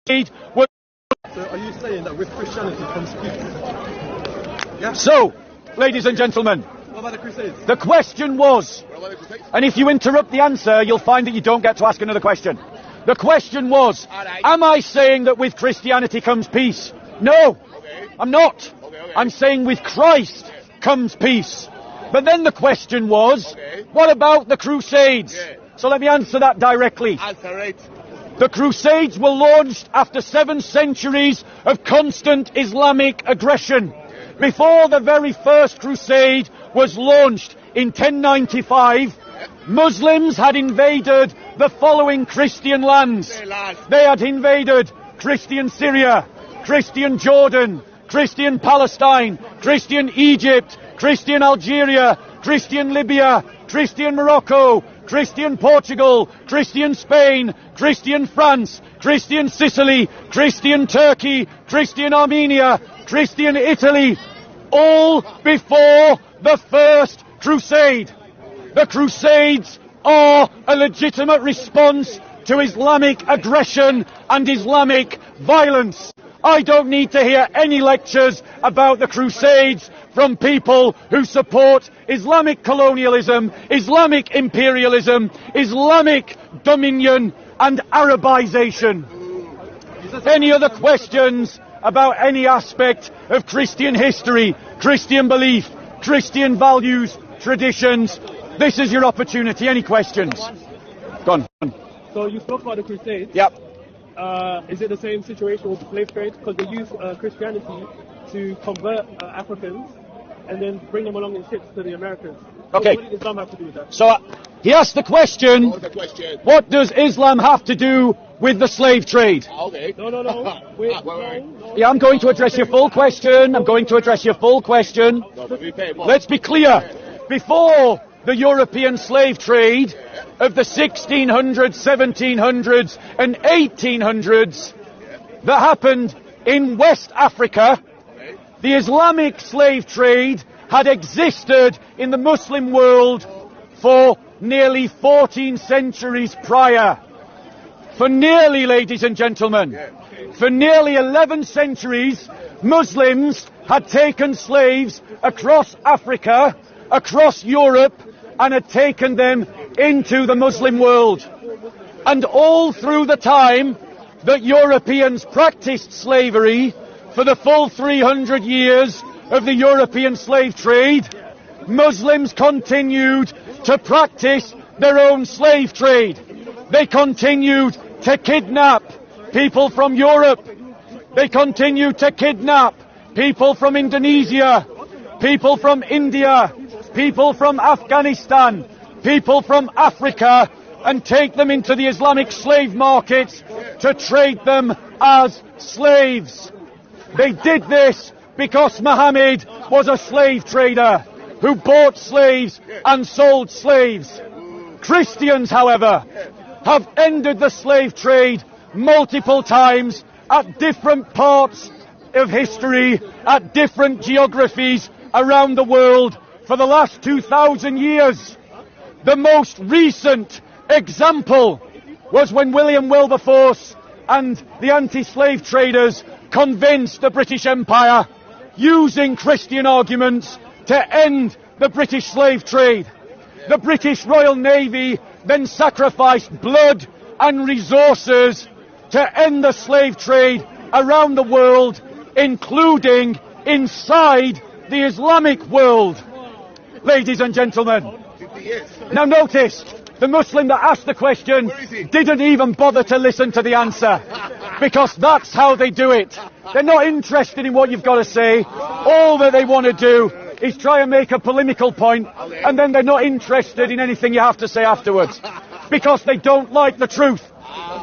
was... So are you saying that with Christianity comes peace? Yeah? So, ladies and gentlemen, what about the Crusades? the question was, and if you interrupt the answer, you'll find that you don't get to ask another question. The question was, am I saying that with Christianity comes peace? No, I'm not. I'm saying with Christ comes peace. But then the question was, what about the Crusades? So let me answer that directly. Answer it. The Crusades were launched after 7 centuries of constant Islamic aggression. Before the very first crusade was launched in 1095, Muslims had invaded the following Christian lands. They had invaded Christian Syria, Christian Jordan, Christian Palestine, Christian Egypt, Christian Algeria, Christian Libya, Christian Morocco, Christian Portugal, Christian Spain, Christian France, Christian Sicily, Christian Turkey, Christian Armenia, Christian Italy, all before the first crusade. The Crusades are a legitimate response to Islamic aggression and Islamic violence. I don't need to hear any lectures about the Crusades from people who support Islamic colonialism, Islamic imperialism, Islamic dominion and Arabization. Any other questions about any aspect of Christian history, Christian belief, Christian values, traditions? This is your opportunity. Any questions? Go on. So you spoke about the Crusades. Yep. Is it the same situation with the slave trade? Because they use Christianity to convert Africans and then bring them along in ships to the Americas. Okay. What did Islam have to do with that? So he asked the question, What was the question? what does Islam have to do with the slave trade? Okay. No. Wait, Wait. Yeah, I'm going to address your full question. No, but we pay more. Let's be clear. Before the European slave trade of the 1600s, 1700s and 1800s that happened in West Africa, the Islamic slave trade had existed in the Muslim world for nearly 14 centuries prior. For nearly, ladies and gentlemen, for nearly 11 centuries, Muslims had taken slaves across Africa, across Europe, and had taken them into the Muslim world. And all through the time that Europeans practiced slavery, for the full 300 years of the European slave trade, Muslims continued to practice their own slave trade. They continued to kidnap people from Europe. They continued to kidnap people from Indonesia, people from India, people from Afghanistan, people from Africa, and take them into the Islamic slave markets to trade them as slaves. They did this because Muhammad was a slave trader who bought slaves and sold slaves. Christians, however, have ended the slave trade multiple times at different parts of history, at different geographies around the world for the last 2,000 years. The most recent example was when William Wilberforce and the anti-slave traders convinced the British Empire, using Christian arguments, to end the British slave trade. The British Royal Navy then sacrificed blood and resources to end the slave trade around the world, including inside the Islamic world. Ladies and gentlemen, now notice, the Muslim that asked the question didn't even bother to listen to the answer, because that's how they do it. They're not interested in what you've got to say. All that they want to do is try and make a polemical point, and then they're not interested in anything you have to say afterwards, because they don't like the truth.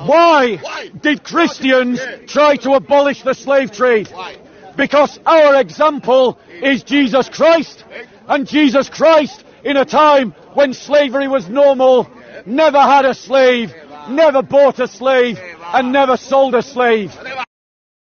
Why did Christians try to abolish the slave trade? Because our example is Jesus Christ, and Jesus Christ, in a time when slavery was normal, never had a slave, never bought a slave, and never sold a slave.